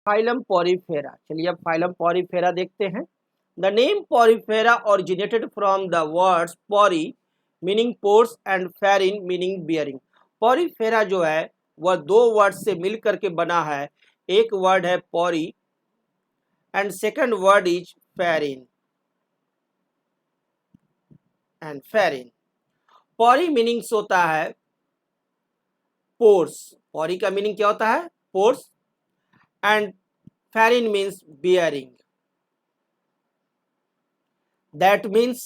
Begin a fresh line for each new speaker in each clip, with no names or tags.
Phylum Porifera. चलिए अब phylum Porifera देखते हैं। The name Porifera originated from the words pori meaning pores and ferin meaning bearing. Porifera जो है वह दो वर्ड से मिल करके बना है। एक वर्ड है pori and second word is ferin and ferin. Pori meanings होता है पोर्स। पॉरी का मीनिंग क्या होता है? Pores. And ferin means bearing. That means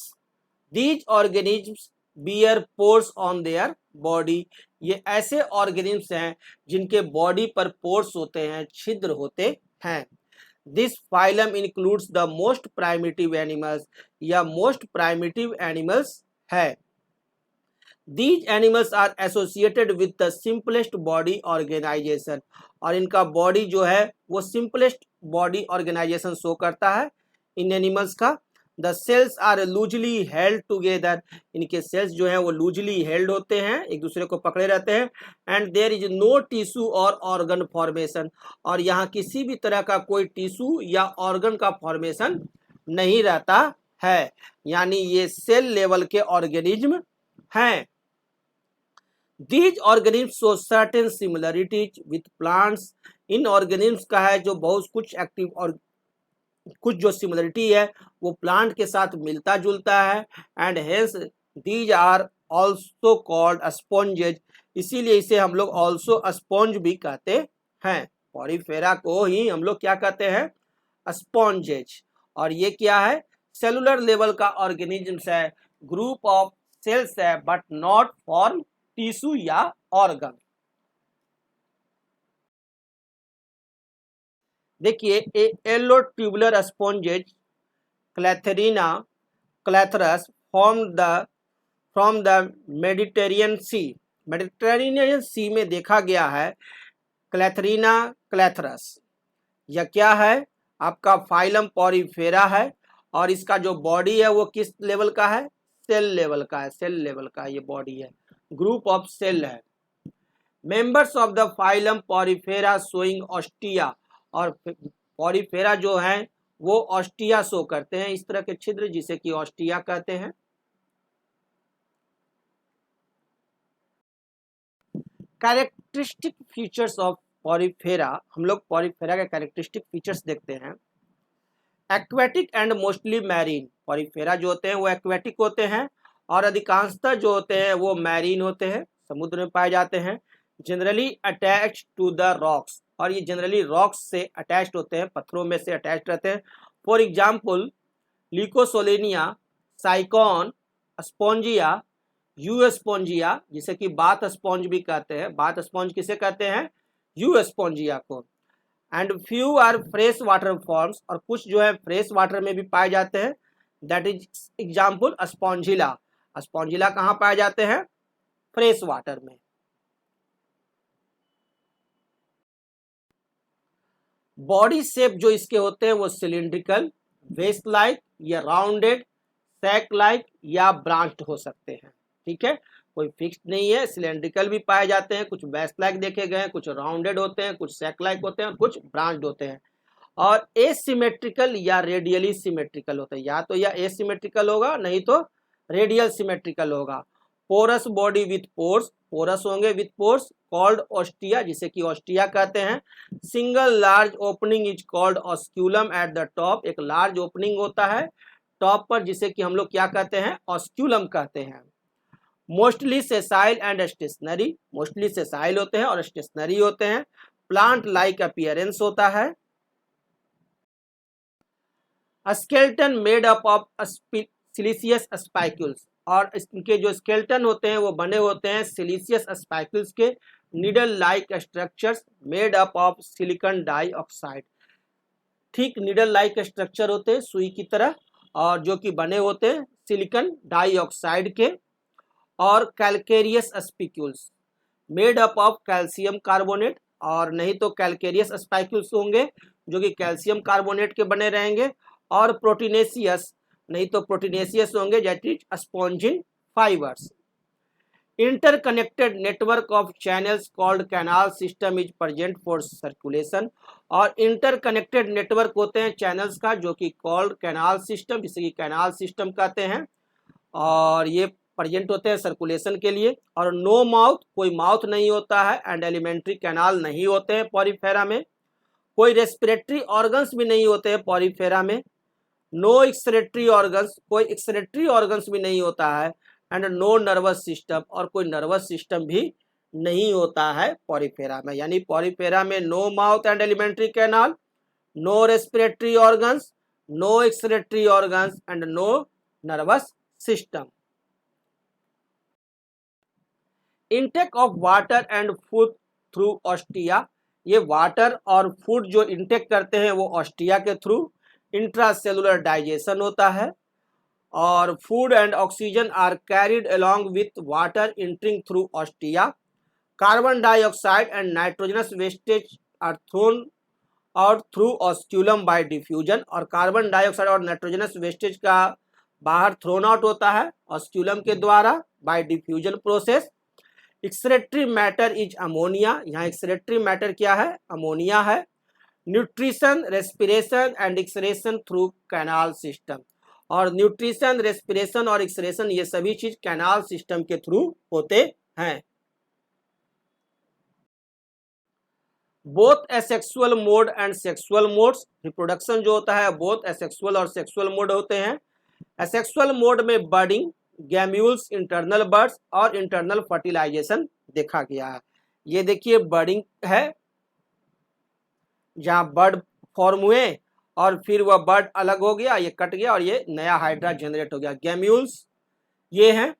these organisms bear pores on their body। ये ऐसे ऑर्गेनिम्स हैं जिनके बॉडी पर पोर्स होते हैं, छिद्र होते हैं। This phylum includes the most primitive animals. या मोस्ट प्राइमिटिव एनिमल्स है। These animals are associated with the simplest body organization। और इनका बॉडी जो है वो सिंपलेस्ट बॉडी ऑर्गेनाइजेशन शो करता है इन एनिमल्स का। The cells are loosely held together. इनके सेल्स जो हैं वो लूजली हेल्ड होते हैं, एक दूसरे को पकड़े रहते हैं। And there is no tissue और ऑर्गन फॉर्मेशन। और यहाँ किसी भी तरह का कोई टिश्यू या ऑर्गन का फॉर्मेशन नहीं रहता है, यानी ये सेल लेवल के ऑर्गेनिज्म हैं। These organisms show certain similarities with plants। In organisms का है जो बहुत कुछ एक्टिव और कुछ जो सिमिलरिटी है वो प्लांट के साथ मिलता जुलता है। And hence these are also called sponges. इसीलिए इसे हम लोग ऑल्सो स्पॉन्ज भी कहते हैं। पॉरीफेरा को ही हम लोग क्या कहते हैं? स्पॉन्जेज। और ये क्या है? सेलुलर लेवल का ऑर्गेनिज्म्स है, ग्रुप ऑफ सेल्स है, बट नॉट फॉर्म टिश्यू या ऑर्गन। देखिए yellow tubular sponges Clathrina clathrus from the Mediterranean sea. Mediterranean sea में देखा गया है क्लैथरीना क्लैथरस। यह क्या है? आपका फाइलम पॉरीफेरा है। और इसका जो बॉडी है वो किस लेवल का है? सेल लेवल का है। सेल लेवल का ये बॉडी है, ग्रुप ऑफ सेल है। Members of the phylum Porifera showing ostia. और पॉरीफेरा जो है वो ऑस्टिया शो करते हैं, इस तरह के छिद्र जिसे कि ऑस्टिया कहते हैं। Characteristic features of Porifera. हम लोग पॉरीफेरा के कैरेक्टरिस्टिक फीचर्स देखते हैं। Aquatic and mostly marine. Porifera जो होते हैं वो एक्वेटिक होते हैं और अधिकांशतः जो होते हैं वो मैरीन होते हैं, समुद्र में पाए जाते हैं। Generally attached to the rocks. और ये जनरली रॉक्स से अटैच्ड होते हैं, पत्थरों में से अटैच्ड रहते हैं। For example Leucosolenia, Sycon, Spongia, Euspongia, जिसे कि बाथ स्पॉन्ज भी कहते हैं। बाथ स्पॉन्ज किसे कहते हैं? यू स्पॉन्जिया को। And few are fresh water forms. और कुछ जो है फ्रेश वाटर में भी पाए जाते हैं। That is example Spongilla. Spongilla कहाँ पाए जाते हैं? फ्रेश वाटर में। बॉडी शेप जो इसके होते हैं वो सिलिंड्रिकल, वेस्ट लाइक या राउंडेड, सैक लाइक या ब्रांच्ड हो सकते हैं। ठीक है, कोई फिक्स नहीं है। सिलेंड्रिकल भी पाए जाते हैं, कुछ वेस्ट लाइक देखे गए हैं, कुछ राउंडेड होते हैं, कुछ सैक लाइक होते हैं, कुछ ब्रांच्ड होते हैं। और एसिमेट्रिकल या रेडियली सिमेट्रिकल होता है। या तो या एसिमेट्रिकल होगा, नहीं तो रेडियल सिमेट्रिकल होगा। Porous body with pores. Porous होंगे विथ पोर्स, कॉल्ड ऑस्टिया, जिसे कि ऑस्टिया कहते हैं। Single large opening is called osculum at the top. एक लार्ज ओपनिंग होता है टॉप पर, जिसे कि हम लोग क्या कहते हैं? ऑस्क्यूलम कहते हैं। Mostly sessile and stationary. Mostly sessile होते हैं और स्टेशनरी होते हैं। प्लांट लाइक अपीयरेंस होता है। Skeleton made up of siliceous spicules. और इनके जो स्केलेटन होते हैं वो बने होते हैं सिलिशियस स्पाइक्यूल्स के। Needle like structures made up of silicon dioxide. ठीक नीडल लाइक स्ट्रक्चर होते हैं सुई की तरह, और जो कि बने होते हैं सिलिकॉन डाइऑक्साइड के। और calcareous spicules made up of calcium carbonate. और नहीं तो कैल्केरियस स्पाइक्यूल्स होंगे जो कि कैल्शियम कार्बोनेट के बने रहेंगे। और प्रोटीनेशियस, नहीं तो प्रोटीनेशियस होंगे that is spongin fibres. Interconnected network of channels called canal system is present for circulation. और इंटरकनेक्टेड नेटवर्क होते हैं चैनल्स का जो कि कॉल्ड कैनाल सिस्टम, जिसे कि कैनाल सिस्टम कहते हैं, और ये प्रेजेंट होते हैं सर्कुलेशन के लिए। और नो माउथ, कोई माउथ नहीं होता है, एंड एलिमेंट्री कैनाल नहीं होते हैं पॉरीफेरा में। कोई रेस्पिरेटरी ऑर्गन्स भी नहीं होते हैं पॉरीफेरा में। नो एक्सक्रेटरी ऑर्गन्स, कोई एक्सक्रेटरी ऑर्गन्स भी नहीं होता है। एंड नो नर्वस सिस्टम, और कोई नर्वस सिस्टम भी नहीं होता है पॉरीफेरा में। यानी पॉरीफेरा में no mouth and alimentary canal, no respiratory organs, no excretory organs and no nervous system. Intake of water and food through ostia, ये वाटर और फूड जो इंटेक करते हैं वो ऑस्टिया के थ्रू। इंट्रासेलुलर डाइजेशन होता है, और food and oxygen are carried along with water entering through ostia. Carbon dioxide and nitrogenous wastage are thrown out through osculum by diffusion, और कार्बन डाइऑक्साइड और नाइट्रोजनस वेस्टेज का बाहर thrown out होता है osculum के द्वारा by diffusion process. Excretory matter is ammonia, यहाँ excretory matter क्या है, अमोनिया है। Nutrition, respiration and excretion through canal system, और न्यूट्रिशन, रेस्पिरेशन और एक्सक्रेशन ये सभी चीज कैनाल सिस्टम के थ्रू होते हैं। Both asexual mode and sexual modes, reproduction जो होता है बोथ एसेक्सुअल और सेक्सुअल मोड होते हैं। एसेक्सुअल मोड में बर्डिंग, गैम्यूल्स, इंटरनल बर्ड्स और इंटरनल फर्टिलाइजेशन देखा गया है। ये देखिए बर्डिंग है, जहां बर्ड फॉर्म हुए और फिर वह बर्ड अलग हो गया, ये कट गया और ये नया हाइड्रा जनरेट हो गया। गैम्यूल्स ये हैं,